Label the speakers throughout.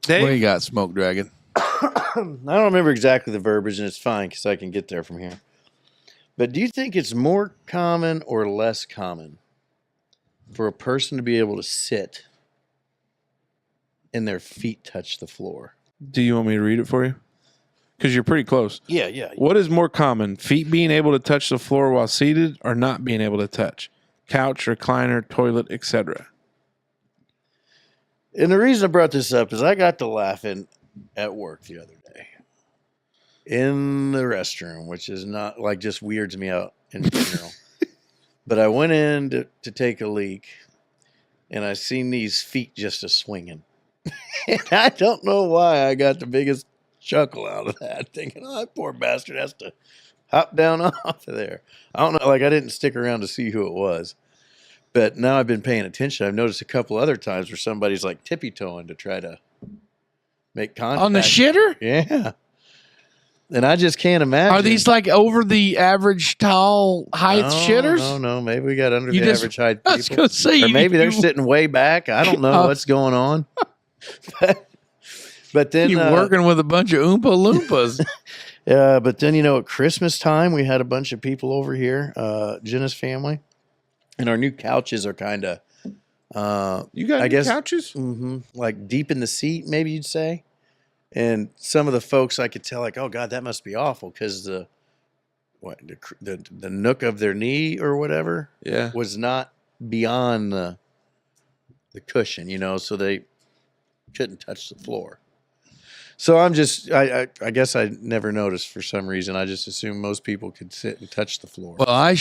Speaker 1: Dave?
Speaker 2: What do you got, Smoke Dragon?
Speaker 3: I don't remember exactly the verbiage, and it's fine because I can get there from here. But do you think it's more common or less common for a person to be able to sit and their feet touch the floor?
Speaker 1: Do you want me to read it for you? Because you're pretty close.
Speaker 3: Yeah.
Speaker 1: What is more common, feet being able to touch the floor while seated or not being able to touch? Couch, recliner, toilet, etc.
Speaker 3: And the reason I brought this up is I got to laughing at work the other day in the restroom, which is not like just weirds me out in general. But I went in to take a leak and I seen these feet just a swinging. And I don't know why I got the biggest chuckle out of that, thinking, oh, that poor bastard has to hop down off of there. I don't know, like I didn't stick around to see who it was. But now I've been paying attention. I've noticed a couple other times where somebody's like tippy-toeing to try to make contact.
Speaker 2: On the shitter?
Speaker 3: Yeah. And I just can't imagine.
Speaker 2: Are these like over the average tall height shitters?
Speaker 3: No. Maybe we got under the average height people.
Speaker 2: I was going to say.
Speaker 3: Or maybe they're sitting way back. I don't know what's going on. But then
Speaker 2: you're working with a bunch of Oompa Loompas.
Speaker 3: But then, at Christmas time, we had a bunch of people over here, Jenna's family. And our new couches are kind of,
Speaker 1: you got new couches?
Speaker 3: Mm-hmm, like deep in the seat, maybe you'd say. And some of the folks I could tell, like, oh God, that must be awful because the nook of their knee or whatever, was not beyond the cushion, so they couldn't touch the floor. So I'm just, I guess I never noticed for some reason. I just assumed most people could sit and touch the floor.
Speaker 2: Well,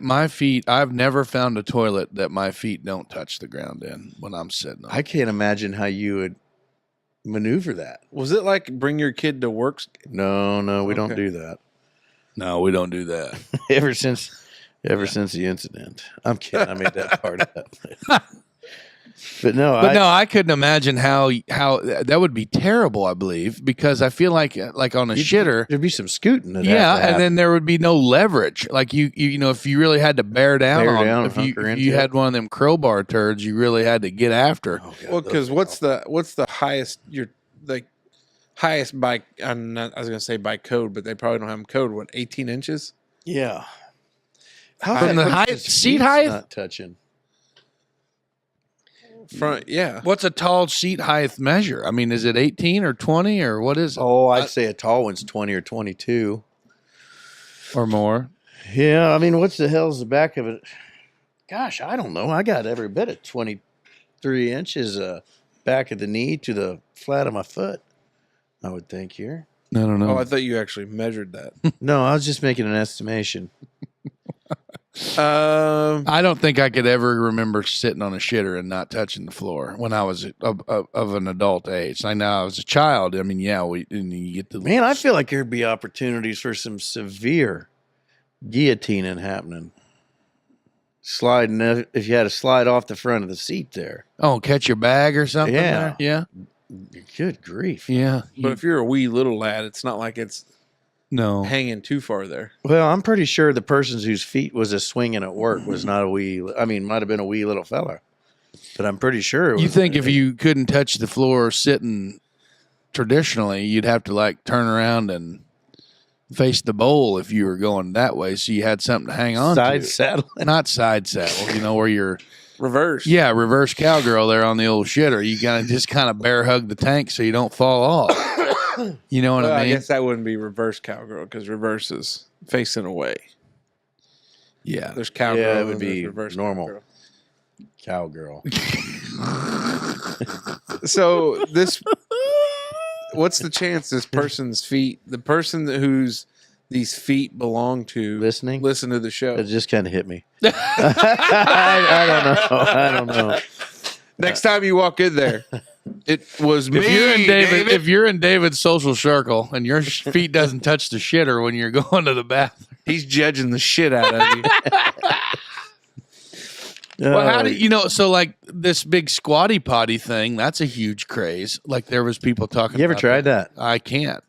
Speaker 2: my feet, I've never found a toilet that my feet don't touch the ground in when I'm sitting on.
Speaker 3: I can't imagine how you would maneuver that.
Speaker 1: Was it like bring your kid to work?
Speaker 3: No, we don't do that.
Speaker 2: No, we don't do that.
Speaker 3: Ever since the incident. I'm kidding. I made that part up. But I
Speaker 2: couldn't imagine how that would be terrible. I believe because I feel like on a shitter
Speaker 3: there'd be some scooting.
Speaker 2: And then there would be no leverage. Like you if you really had to bear down, if you had one of them crowbar turds, you really had to get after.
Speaker 1: Oh, God, well, because what's the highest? Highest by? I was going to say by code, but they probably don't have them code. What 18 inches?
Speaker 3: Yeah.
Speaker 2: From the height, seat height,
Speaker 3: not touching.
Speaker 1: Front, yeah.
Speaker 2: What's a tall seat height measure? I mean, is it 18 or 20 or what is it?
Speaker 3: Oh, I'd say a tall one's 20 or 22
Speaker 2: or more.
Speaker 3: Yeah, I mean, what's the hell's the back of it? Gosh, I don't know. I got every bit of 23 inches back of the knee to the flat of my foot. I would think here.
Speaker 2: I don't know.
Speaker 1: Oh, I thought you actually measured that.
Speaker 3: No, I was just making an estimation.
Speaker 2: I don't think I could ever remember sitting on a shitter and not touching the floor when I was of an adult age. I know I was a child. I mean, yeah, you get to.
Speaker 3: Man, I feel like there'd be opportunities for some severe guillotining happening. Sliding if you had to slide off the front of the seat there.
Speaker 2: Oh, catch your bag or something.
Speaker 3: Yeah,
Speaker 2: yeah.
Speaker 3: Good grief.
Speaker 2: Yeah,
Speaker 1: but if you're a wee little lad, it's not like it's.
Speaker 2: No.
Speaker 1: Hanging too far there.
Speaker 3: Well, I'm pretty sure the person whose feet was a swinging at work was not a wee. I mean, might have been a wee little fella, but I'm pretty sure.
Speaker 2: You think if you couldn't touch the floor sitting traditionally, you'd have to like turn around and face the bowl if you were going that way, so you had something to hang on to.
Speaker 3: Side saddle,
Speaker 2: not side saddle. Where you're
Speaker 1: reverse.
Speaker 2: Yeah, reverse cowgirl there on the old shitter. You gotta just kind of bear hug the tank so you don't fall off. You know what I mean?
Speaker 1: I guess that wouldn't be reverse cowgirl because reverse is facing away.
Speaker 2: Yeah.
Speaker 1: There's cowgirl.
Speaker 3: Yeah, it would be
Speaker 1: reverse
Speaker 3: normal. Cowgirl.
Speaker 1: So what's the chance this person's feet, the person whose these feet belong to, listen to the show?
Speaker 3: It just kind of hit me. I don't know.
Speaker 1: Next time you walk in there, it was me.
Speaker 2: If you're in David's social circle and your feet doesn't touch the shitter when you're going to the bathroom,
Speaker 1: he's judging the shit out of you.
Speaker 2: Well, how do so like this big squatty potty thing? That's a huge craze. Like there was people talking.
Speaker 3: You ever tried that?
Speaker 2: I can't.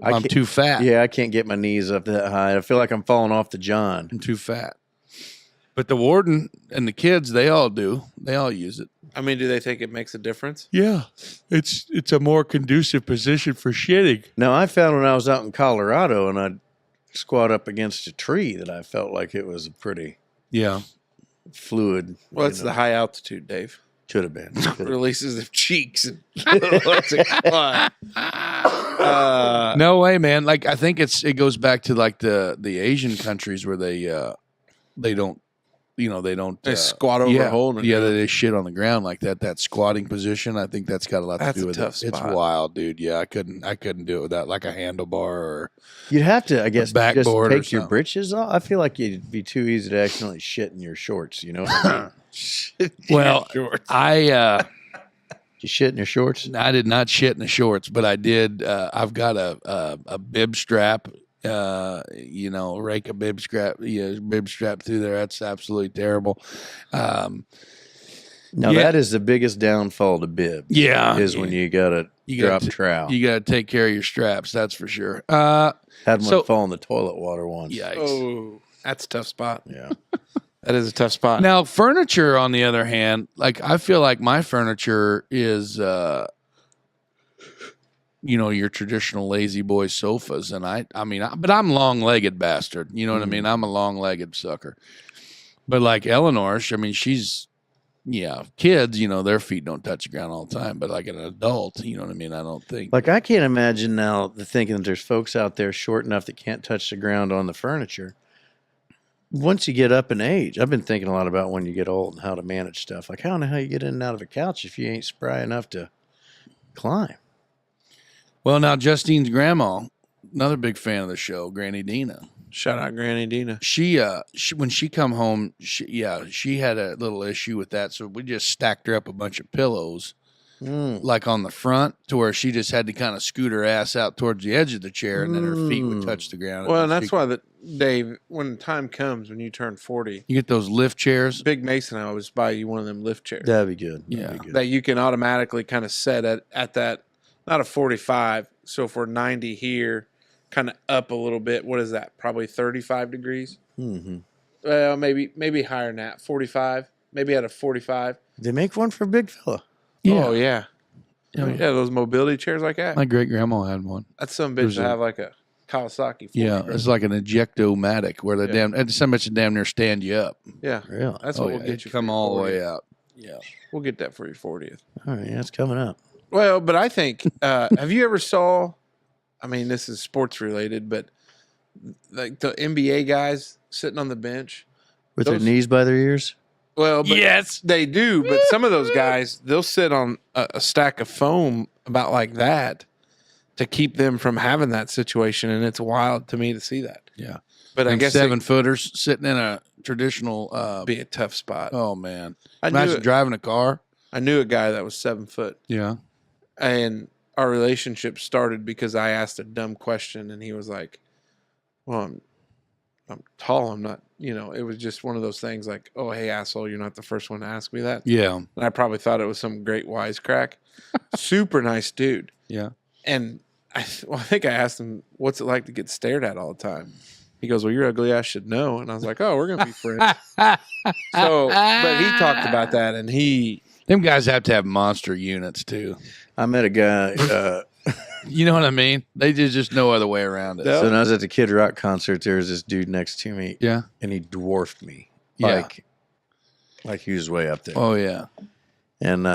Speaker 2: I'm too fat.
Speaker 3: Yeah, I can't get my knees up that high. I feel like I'm falling off the john.
Speaker 2: I'm too fat. But the warden and the kids, they all do. They all use it.
Speaker 1: I mean, do they think it makes a difference?
Speaker 2: Yeah, it's a more conducive position for shitting.
Speaker 3: Now, I found when I was out in Colorado and I'd squat up against a tree that I felt like it was a pretty fluid.
Speaker 1: Well, it's the high altitude, Dave.
Speaker 3: Could have been.
Speaker 1: Releases the cheeks. And lets it fly.
Speaker 2: No way, man. Like I think it goes back to like the Asian countries where they don't.
Speaker 1: They squat over a hole.
Speaker 2: They shit on the ground like that. That squatting position, I think that's got a lot to do with it.
Speaker 1: Spot.
Speaker 2: It's wild, dude. Yeah, I couldn't do it without like a handlebar or.
Speaker 3: You'd have to, I guess, just take your
Speaker 2: something.
Speaker 3: britches off. I feel like it'd be too easy to accidentally shit in your shorts. You know what I mean?
Speaker 2: Well,
Speaker 3: You shit in your shorts?
Speaker 2: I did not shit in the shorts, but I did. I've got a bib strap. Rake a bib strap through there. That's absolutely terrible.
Speaker 3: That is the biggest downfall to bibs.
Speaker 2: Yeah,
Speaker 3: is when you gotta drop trowel.
Speaker 2: You gotta take care of your straps. That's for sure.
Speaker 3: Had one fall in the toilet water once.
Speaker 2: Yikes.
Speaker 1: Oh, that's a tough spot.
Speaker 3: Yeah.
Speaker 1: That is a tough spot.
Speaker 2: Now, furniture, on the other hand, like I feel like my furniture is, your traditional lazy boy sofas, and but I'm long-legged bastard. You know what I mean? I'm a long-legged sucker. But like Eleanor, she's, kids, their feet don't touch the ground all the time. But like an adult, you know what I mean? I don't think.
Speaker 3: Like I can't imagine now thinking that there's folks out there short enough that can't touch the ground on the furniture. Once you get up in age, I've been thinking a lot about when you get old and how to manage stuff. Like, how in the hell you get in and out of a couch if you ain't spry enough to climb?
Speaker 2: Well, now Justine's grandma, another big fan of the show, Granny Dina.
Speaker 1: Shout out Granny Dina.
Speaker 2: She when she come home, she had a little issue with that, so we just stacked her up a bunch of pillows, like on the front, to where she just had to kind of scoot her ass out towards the edge of the chair, and then her feet would touch the ground.
Speaker 1: Well, and that's why Dave, when time comes, when you turn 40,
Speaker 2: you get those lift chairs.
Speaker 1: Big Mason, I always buy you one of them lift chairs.
Speaker 3: That'd be good.
Speaker 1: That you can automatically kind of set at that, not a 45. So if we're 90 here, kind of up a little bit. What is that? Probably 35 degrees.
Speaker 3: Mm-hmm.
Speaker 1: Well, maybe higher than that. 45. Maybe at a 45.
Speaker 3: They make one for a big fella.
Speaker 2: Yeah.
Speaker 1: Oh yeah.
Speaker 2: Oh, yeah.
Speaker 1: Those mobility chairs like that.
Speaker 2: My great grandma had one.
Speaker 1: That's some bitch to have like a Kawasaki.
Speaker 2: It's like an ejectomatic where it's so much to damn near stand you up.
Speaker 1: Yeah,
Speaker 3: really.
Speaker 1: That's what we'll get you.
Speaker 2: Come all the way out.
Speaker 1: Yeah, we'll get that for your 40th.
Speaker 3: All right, that's coming up.
Speaker 1: Well, but I think have you ever saw? I mean, this is sports related, but like the NBA guys sitting on the bench
Speaker 3: with their knees by their ears.
Speaker 1: Well, but
Speaker 2: yes,
Speaker 1: they do. But some of those guys, they'll sit on a stack of foam about like that to keep them from having that situation, and it's wild to me to see that.
Speaker 2: Yeah,
Speaker 1: but I guess
Speaker 2: 7-footers sitting in a traditional
Speaker 1: be a tough spot.
Speaker 2: Oh man, imagine driving a car.
Speaker 1: I knew a guy that was 7 foot.
Speaker 2: Yeah,
Speaker 1: and our relationship started because I asked a dumb question, and he was like, "Well, I'm tall. I'm not." It was just one of those things like, "Oh, hey, asshole, you're not the first one to ask me that."
Speaker 2: Yeah.
Speaker 1: And I probably thought it was some great wisecrack. Super nice dude.
Speaker 2: Yeah.
Speaker 1: And I think I asked him, "What's it like to get stared at all the time?" He goes, "Well, you're ugly. I should know." And I was like, "Oh, we're gonna be friends." But he talked about that, and
Speaker 2: them guys have to have monster units too.
Speaker 3: I met a guy.
Speaker 2: You know what I mean? They just no other way around it.
Speaker 3: So when I was at the Kid Rock concert, there was this dude next to me.
Speaker 2: Yeah.
Speaker 3: And he dwarfed me.
Speaker 2: Yeah.
Speaker 3: Like he was way up there.
Speaker 2: Oh, yeah.
Speaker 3: And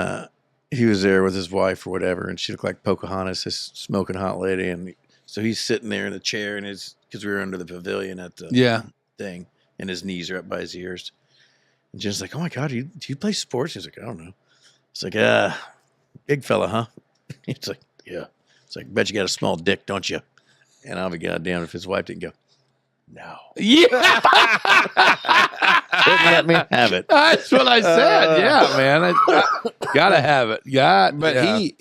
Speaker 3: he was there with his wife or whatever, and she looked like Pocahontas, this smoking hot lady. And so he's sitting there in the chair, and because we were under the pavilion at the thing, and his knees are up by his ears. And Jen's like, "Oh my God, do you play sports?" He's like, "I don't know." It's like, big fella, huh? It's like, "Yeah." It's like, "Bet you got a small dick, don't you?" And I'll be goddamn if his wife didn't go, "No."
Speaker 2: Yeah.
Speaker 3: Didn't let me have it.
Speaker 2: That's what I said. Yeah, man. I gotta have it.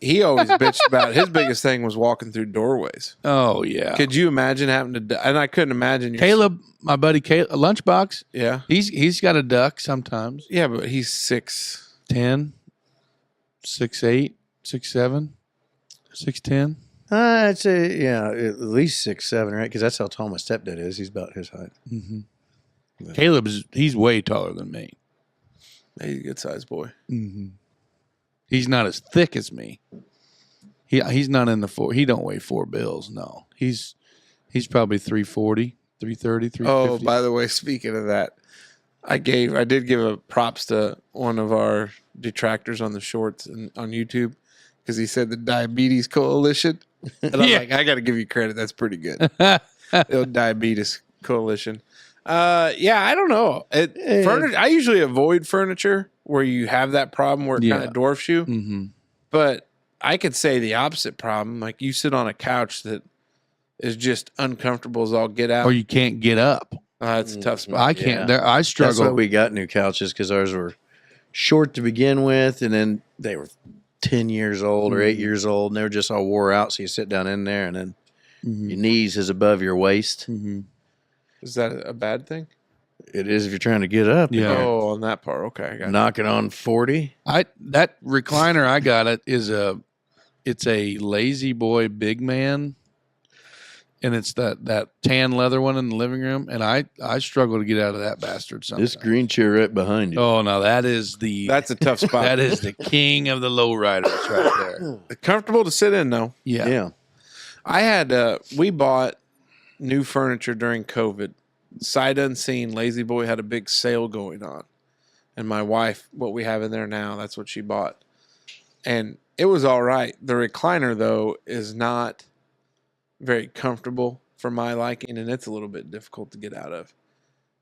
Speaker 1: he always bitched about his biggest thing was walking through doorways.
Speaker 2: Oh, yeah.
Speaker 1: Could you imagine having to? And I couldn't imagine.
Speaker 2: Caleb, my buddy Caleb, Lunchbox.
Speaker 1: Yeah.
Speaker 2: He's got a duck sometimes.
Speaker 1: Yeah, but he's 6'10",
Speaker 2: 6'8", 6'7", 6'10".
Speaker 3: I'd say, at least 6'7", right? Because that's how tall my stepdad is. He's about his height.
Speaker 2: Mm-hmm. Caleb's he's way taller than me.
Speaker 1: He's a good sized boy.
Speaker 2: Mm-hmm. He's not as thick as me. He's not in the 4. He don't weigh 4 bills. No, he's probably 340, 330, 350.
Speaker 1: Oh, by the way, speaking of that, I did give a props to one of our detractors on the shorts and on YouTube because he said the Diabetes Coalition, and I'm
Speaker 2: Yeah.
Speaker 1: like, I got to give you credit. That's pretty good. The Diabetes Coalition. Yeah, I don't know. Furniture. I usually avoid furniture where you have that problem where it kind
Speaker 2: Yeah.
Speaker 1: of dwarfs you.
Speaker 2: Mm-hmm.
Speaker 1: But I could say the opposite problem. Like you sit on a couch that is just uncomfortable as all get out.
Speaker 2: Or you can't get up.
Speaker 1: That's a tough spot.
Speaker 2: I can't.
Speaker 3: Yeah.
Speaker 2: I
Speaker 3: That's
Speaker 2: struggle.
Speaker 3: why we got new couches, because ours were short to begin with, and then they were 10 years old or 8 years old, and they were just all wore out. So you sit down in there, and then your knees is above your waist.
Speaker 2: Mm-hmm.
Speaker 1: Is that a bad thing?
Speaker 3: It is if you're trying to get up.
Speaker 2: Yeah.
Speaker 1: Oh, on that part. Okay. I got it.
Speaker 3: Knocking on 40.
Speaker 2: That recliner I got it's a Lazy Boy Big Man, and it's that tan leather one in the living room, and I struggle to get out of that bastard sometimes.
Speaker 3: This green chair right behind you.
Speaker 2: Oh no, that's
Speaker 1: That's a tough spot.
Speaker 2: that is the king of the lowriders right there.
Speaker 1: Comfortable to sit in, though.
Speaker 2: Yeah.
Speaker 3: Yeah.
Speaker 1: I had, we bought new furniture during COVID. Sight unseen, Lazy Boy had a big sale going on. And my wife, what we have in there now, that's what she bought. And it was all right. The recliner, though, is not very comfortable for my liking, and it's a little bit difficult to get out of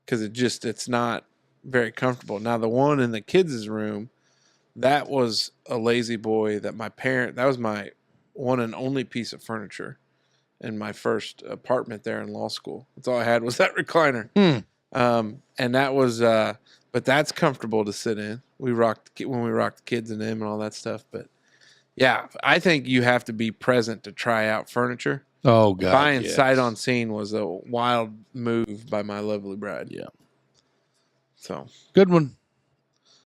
Speaker 1: because it's not very comfortable. Now, the one in the kids' room, that was a Lazy Boy that that was my one and only piece of furniture in my first apartment there in law school. That's all I had was that recliner. And that was, but that's comfortable to sit in. When we rocked the kids in them and all that stuff. But yeah, I think you have to be present to try out furniture.
Speaker 2: Oh God.
Speaker 1: Buying
Speaker 2: yes.
Speaker 1: sight unseen was a wild move by my lovely bride.
Speaker 2: Yeah.
Speaker 1: So
Speaker 2: Good one.